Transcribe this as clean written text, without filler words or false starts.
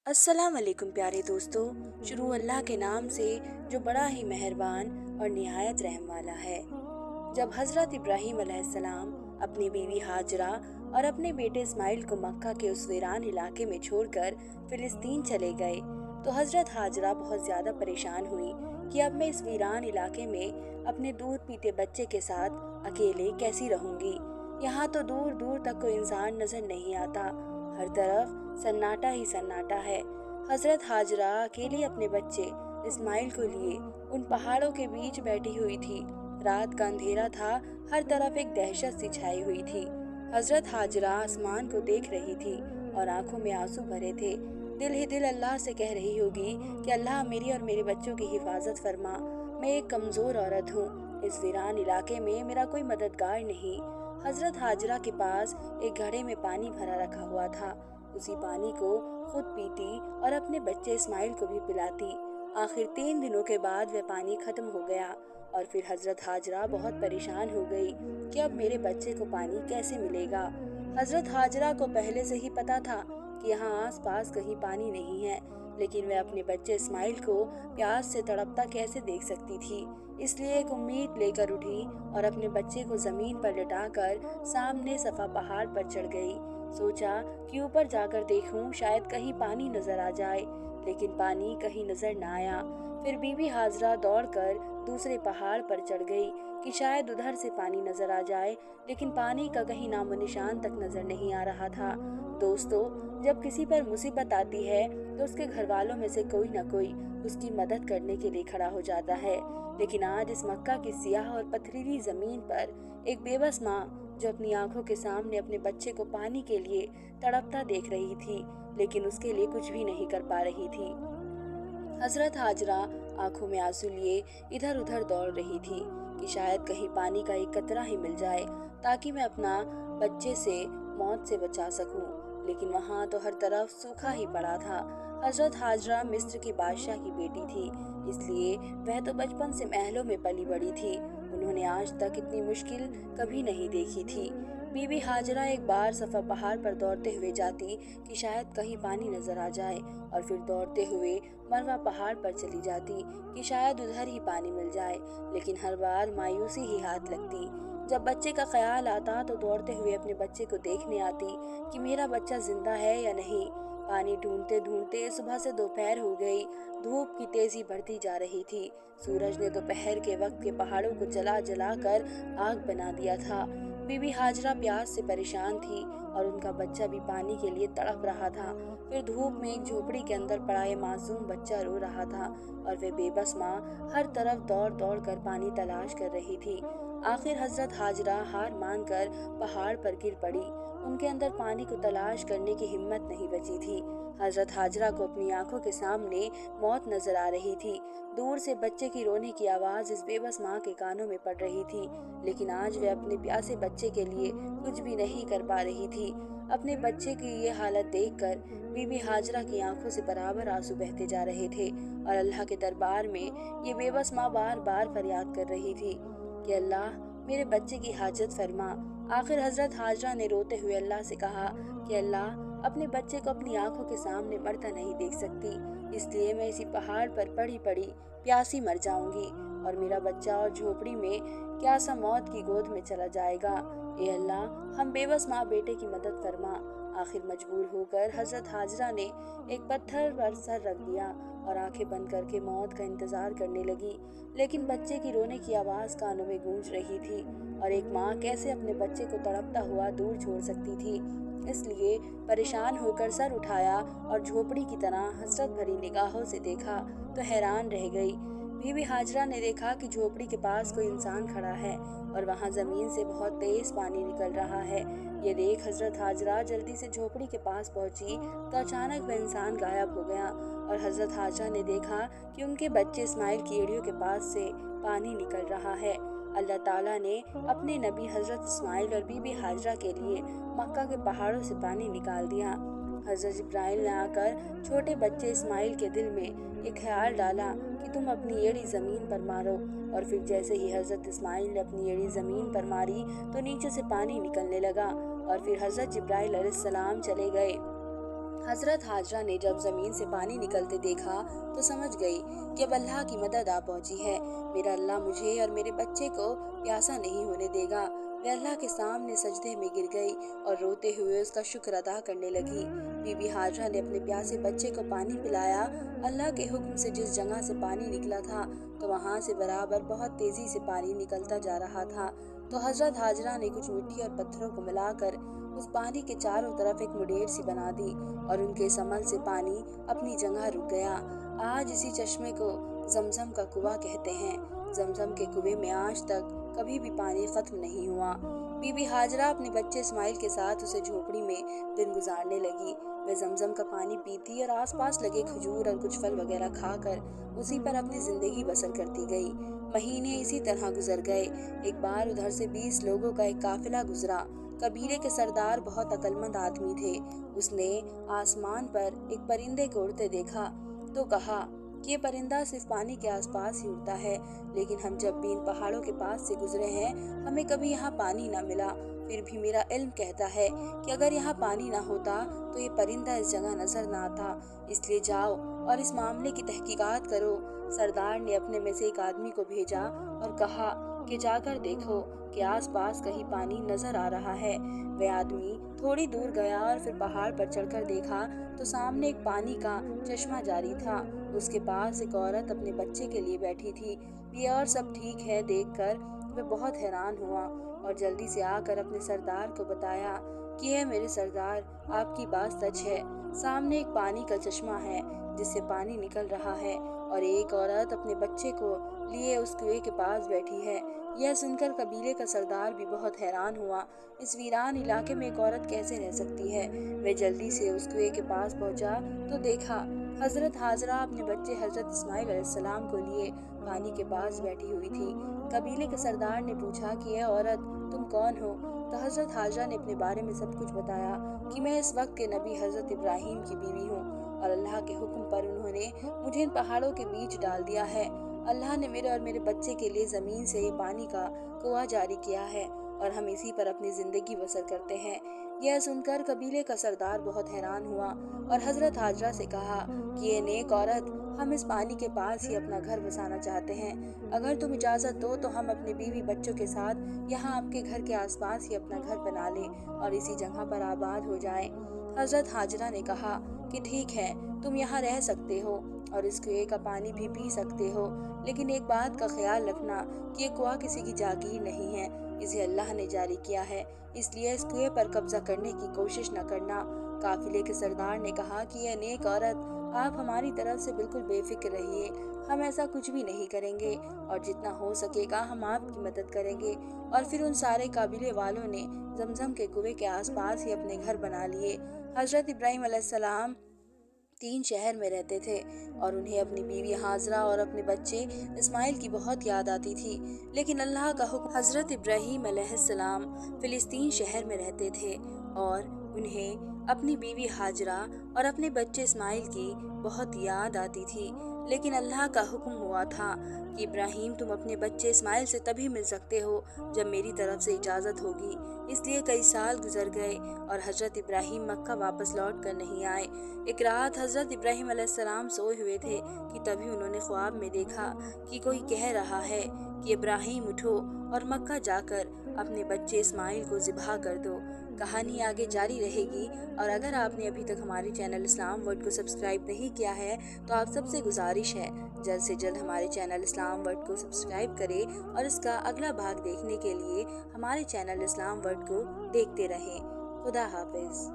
अस्सलाम वालेकुम प्यारे दोस्तों। शुरू अल्लाह के नाम से जो बड़ा ही मेहरबान और निहायत रहम वाला है। जब हज़रत इब्राहीम अलैहिस्सलाम अपनी बीवी हाजरा और अपने बेटे इस्माइल को मक्का के उस वीरान इलाके में छोड़कर फिलिस्तीन चले गए तो हज़रत हाजरा बहुत ज़्यादा परेशान हुई कि अब मैं इस वीरान इलाके में अपने दूध पीते बच्चे के साथ अकेले कैसी रहूंगी। यहाँ तो दूर दूर तक कोई इंसान नजर नहीं आता, हर तरफ सन्नाटा ही सन्नाटा है। हजरत हाजरा अकेली अपने बच्चे इस्माइल को लिए उन पहाड़ों के बीच बैठी हुई थी। रात का अंधेरा था, हर तरफ एक दहशत सी छाई हुई थी। हजरत हाजरा आसमान को देख रही थी और आंखों में आंसू भरे थे। दिल ही दिल अल्लाह से कह रही होगी कि अल्लाह मेरी और मेरे बच्चों की हिफाजत फरमा। मैं एक कमज़ोर औरत हूँ, इस वीरान इलाके में मेरा कोई मददगार नहीं। हजरत हाजरा के पास एक घड़े में पानी भरा रखा हुआ था। उसी पानी को खुद पीती और अपने बच्चे इस्माइल को भी पिलाती। आखिर 3 दिनों के बाद वह पानी खत्म हो गया और फिर हजरत हाजरा बहुत परेशान हो गई कि अब मेरे बच्चे को पानी कैसे मिलेगा। हजरत हाजरा को पहले से ही पता था कि यहाँ आस पास कहीं पानी नहीं है, लेकिन वह अपने बच्चे इस्माइल को प्यास से तड़पता कैसे देख सकती थी। इसलिए एक उम्मीद लेकर उठी और अपने बच्चे को जमीन पर लिटाकर सामने सफा पहाड़ पर चढ़ गई। सोचा कि ऊपर जाकर देखूं, शायद कहीं पानी नजर आ जाए, लेकिन पानी कहीं नजर न आया। फिर बीबी हाजरा दौड़कर दूसरे पहाड़ पर चढ़ गई कि शायद उधर से पानी नजर आ जाए, लेकिन पानी का कहीं नामो निशान तक नजर नहीं आ रहा था। दोस्तों, जब किसी पर मुसीबत आती है तो उसके घर वालों में से कोई न कोई उसकी मदद करने के लिए खड़ा हो जाता है। लेकिन आज इस मक्का की सियाह और पथरीली जमीन पर एक बेबस माँ जो अपनी आंखों के सामने अपने बच्चे को पानी के लिए तड़पता देख रही थी, लेकिन उसके लिए कुछ भी नहीं कर पा रही थी। हजरत हाजरा आंखों में आंसू लिए इधर उधर दौड़ रही थी कि शायद कहीं पानी का एक कतरा ही मिल जाए ताकि मैं अपना बच्चे से मौत से बचा सकूं। लेकिन वहां तो हर तरफ सूखा ही पड़ा था। हजरत हाजरा मिस्र के बादशाह की बेटी थी, इसलिए वह तो बचपन से महलों में पली बड़ी थी। उन्होंने आज तक इतनी मुश्किल कभी नहीं देखी थी। बीबी हाजरा एक बार सफा पहाड़ पर दौड़ते हुए जाती कि शायद कहीं पानी नजर आ जाए, और फिर दौड़ते हुए मरवा पहाड़ पर चली जाती कि शायद उधर ही पानी मिल जाए, लेकिन हर बार मायूसी ही हाथ लगती। जब बच्चे का ख्याल आता तो दौड़ते हुए अपने बच्चे को देखने आती कि मेरा बच्चा जिंदा है या नहीं। पानी ढूंढते ढूंढते सुबह से दोपहर हो गई। धूप की तेजी बढ़ती जा रही थी। सूरज ने दोपहर के वक्त के पहाड़ों को जला जला कर आग बना दिया था। बीबी हाजरा प्यास से परेशान थी और उनका बच्चा भी पानी के लिए तड़प रहा था। फिर धूप में एक झोपड़ी के अंदर पड़ा ये मासूम बच्चा रो रहा था और वे बेबस माँ हर तरफ दौड़ दौड़ कर पानी तलाश कर रही थी। आखिर हजरत हाजरा हार मानकर पहाड़ पर गिर पड़ी। उनके अंदर पानी को तलाश करने की हिम्मत नहीं बची थी। हजरत हाजरा को अपनी आंखों के सामने मौत नजर आ रही थी। दूर से बच्चे की रोने की आवाज इस बेबस माँ के कानों में पड़ रही थी, लेकिन आज वह अपने प्यासे बच्चे के लिए कुछ भी नहीं कर पा रही थी। अपने बच्चे की ये हालत देखकर बीबी हाजरा की आंखों से बराबर आंसू बहते जा रहे थे और अल्लाह के दरबार में ये बेबस माँ बार बार फरियाद कर रही थी कि अल्लाह मेरे बच्चे की हाजत फरमा। आखिर हजरत हाजरा ने रोते हुए अल्लाह से कहा कि अल्लाह, अपने बच्चे को अपनी आंखों के सामने मरता नहीं देख सकती, इसलिए मैं इसी पहाड़ पर पड़ी पड़ी प्यासी मर जाऊंगी और मेरा बच्चा और झोपड़ी में क्या सा मौत की गोद में चला जाएगा। ए अल्लाह, हम बेबस माँ बेटे की मदद फरमा। आखिर मजबूर होकर हजरत हाजरा ने एक पत्थर पर सर रख दिया और आंखें बंद करके मौत का इंतजार करने लगी। लेकिन बच्चे की रोने की आवाज कानों में गूंज रही थी और एक माँ कैसे अपने बच्चे को तड़पता हुआ दूर छोड़ सकती थी। इसलिए परेशान होकर सर उठाया और झोपड़ी की तरह हसरत भरी निगाहों से देखा तो हैरान रह गई। बीबी हाजरा ने देखा कि झोपड़ी के पास कोई इंसान खड़ा है और वहां जमीन से बहुत तेज पानी निकल रहा है। ये देख हजरत हाजरा जल्दी से झोपड़ी के पास पहुंची तो अचानक वह इंसान गायब हो गया और हजरत हाजरा ने देखा कि उनके बच्चे इस्माइल की एड़ियों के पास से पानी निकल रहा है। अल्लाह ताला ने अपने नबी हजरत इस्माइल और बीबी हाजरा के लिए मक्का के पहाड़ों से पानी निकाल दिया। हजरत इब्राहिम ने आकर छोटे बच्चे इस्माइल के दिल में ये ख्याल डाला कि तुम अपनी एड़ी जमीन पर मारो, और फिर जैसे ही हजरत इस्माइल ने अपनी एड़ी जमीन पर मारी तो नीचे से पानी निकलने लगा और फिर हजरत जिब्राइल अलैहिस्सलाम चले गए। हजरत हाजरा ने जब जमीन से पानी निकलते देखा तो समझ गई कि अब अल्लाह की मदद आ पहुंची है। मेरा अल्लाह मुझे और मेरे बच्चे को प्यासा नहीं होने देगा। वे अल्लाह के सामने सजदे में गिर गई और रोते हुए उसका शुक्र अदा करने लगी। बीबी हाजरा ने अपने प्यासे बच्चे को पानी पिलाया। अल्लाह के हुक्म से जिस जगह से पानी निकला था तो वहाँ से बराबर बहुत तेजी से पानी निकलता जा रहा था। तो हजरत हाजरा ने कुछ मिट्टी और पत्थरों को मिलाकर उस पानी के चारों तरफ एक मुडेर सी बना दी और उनके इस अमल से पानी अपनी जगह रुक गया। आज इसी चश्मे को जमजम का कुआं कहते हैं। जमजम के कुएं में आज तक कभी भी पानी खत्म नहीं हुआ। बीबी हाजरा अपने बच्चे इस्माइल के साथ उसे झोपड़ी में दिन गुजारने लगी। वे जमजम का पानी पीती और आसपास लगे खजूर और कुछ फल वगैरह खाकर उसी पर अपनी जिंदगी बसर करती गई। महीने इसी तरह गुजर गए। एक बार उधर से 20 लोगों का एक काफिला गुजरा। कबीले के सरदार बहुत अक्लमंद आदमी थे। उसने आसमान पर एक परिंदे को उड़ते देखा तो कहा कि ये परिंदा सिर्फ पानी के आसपास ही उड़ता है, लेकिन हम जब भी इन पहाड़ों के पास से गुजरे हैं हमें कभी यहाँ पानी ना मिला। फिर भी मेरा इल्म कहता है कि अगर यहाँ पानी ना होता तो ये परिंदा इस जगह नजर ना आता। इसलिए जाओ और इस मामले की तहकीकात करो। सरदार ने अपने में से एक आदमी को भेजा और कहा कि जाकर देखो कि आसपास कहीं पानी नजर आ रहा है। वह आदमी थोड़ी दूर गया और फिर पहाड़ पर चढ़कर देखा तो सामने एक पानी का चश्मा जारी था। उसके पास एक औरत अपने बच्चे के लिए बैठी थी। ये और सब ठीक है देखकर वह बहुत हैरान हुआ और जल्दी से आकर अपने सरदार को बताया कि है मेरे सरदार, आपकी बात सच है। सामने एक पानी का चश्मा है जिससे पानी निकल रहा है और एक औरत अपने बच्चे को लिए उस कुएं के पास बैठी है। यह सुनकर कबीले का सरदार भी बहुत हैरान हुआ। इस वीरान इलाके में एक औरत कैसे रह सकती है। वह जल्दी से उस कुएं के पास पहुंचा तो देखा हजरत हाजरा अपने बच्चे हजरत इस्माइल अलैहिस्सलाम को लिए पानी के पास बैठी हुई थी। कबीले के सरदार ने पूछा कि यह औरत तुम कौन हो। तो हजरत हाजरा ने अपने बारे में सब कुछ बताया कि मैं इस वक्त के नबी हजरत इब्राहिम की बीवी हूँ और अल्लाह के हुक्म पर उन्होंने मुझे इन पहाड़ों के बीच डाल दिया है। अल्लाह ने मेरे और मेरे बच्चे के लिए ज़मीन से ये पानी का कुआं जारी किया है और हम इसी पर अपनी ज़िंदगी बसर करते हैं। यह सुनकर कबीले का सरदार बहुत हैरान हुआ और हजरत हाजरा से कहा कि ये नेक औरत, हम इस पानी के पास ही अपना घर बसाना चाहते हैं। अगर तुम इजाज़त दो तो हम अपने बीवी बच्चों के साथ यहाँ आपके घर के आसपास ही अपना घर बना लें और इसी जगह पर आबाद हो जाएं। हजरत हाजरा ने कहा कि ठीक है, तुम यहाँ रह सकते हो और इस कुएं का पानी भी पी सकते हो, लेकिन एक बात का ख्याल रखना कि ये कुआं किसी की जागीर नहीं है, इसे अल्लाह ने जारी किया है, इसलिए इस कुएं पर कब्जा करने की कोशिश न करना। काफिले के सरदार ने कहा कि यह नेक औरत, आप हमारी तरफ से बिल्कुल बेफिक्र रहिए, हम ऐसा कुछ भी नहीं करेंगे और जितना हो सकेगा हम आपकी मदद करेंगे। और फिर उन सारे काबिले वालों ने जमजम के कुएं के आसपास ही अपने घर बना लिए। हजरत इब्राहिम अलैहिस्सलाम 3 शहर में रहते थे और उन्हें अपनी बीवी हाजरा और अपने बच्चे इस्माइल की बहुत याद आती थी। लेकिन अल्लाह का हुक्म, हजरत इब्राहिम अलैहिस्सलाम फिलिस्तीन शहर में रहते थे और उन्हें अपनी बीवी हाजरा और अपने बच्चे इस्माइल की बहुत याद आती थी। लेकिन अल्लाह का हुक्म हुआ था कि इब्राहिम, तुम अपने बच्चे इस्माइल से तभी मिल सकते हो जब मेरी तरफ से इजाज़त होगी। इसलिए कई साल गुजर गए और हजरत इब्राहिम मक्का वापस लौट कर नहीं आए। एक रात हजरत इब्राहिम अलैहिस्सलाम सोए हुए थे कि तभी उन्होंने ख्वाब में देखा कि कोई कह रहा है कि इब्राहिम उठो और मक्का जाकर अपने बच्चे इस्माइल को ज़िबह कर दो। कहानी आगे जारी रहेगी और अगर आपने अभी तक हमारे चैनल इस्लाम वर्ल्ड को सब्सक्राइब नहीं किया है तो आप सबसे गुजारिश है जल्द से जल्द हमारे चैनल इस्लाम वर्ल्ड को सब्सक्राइब करें और इसका अगला भाग देखने के लिए हमारे चैनल इस्लाम वर्ल्ड को देखते रहें। खुदा हाफिज़।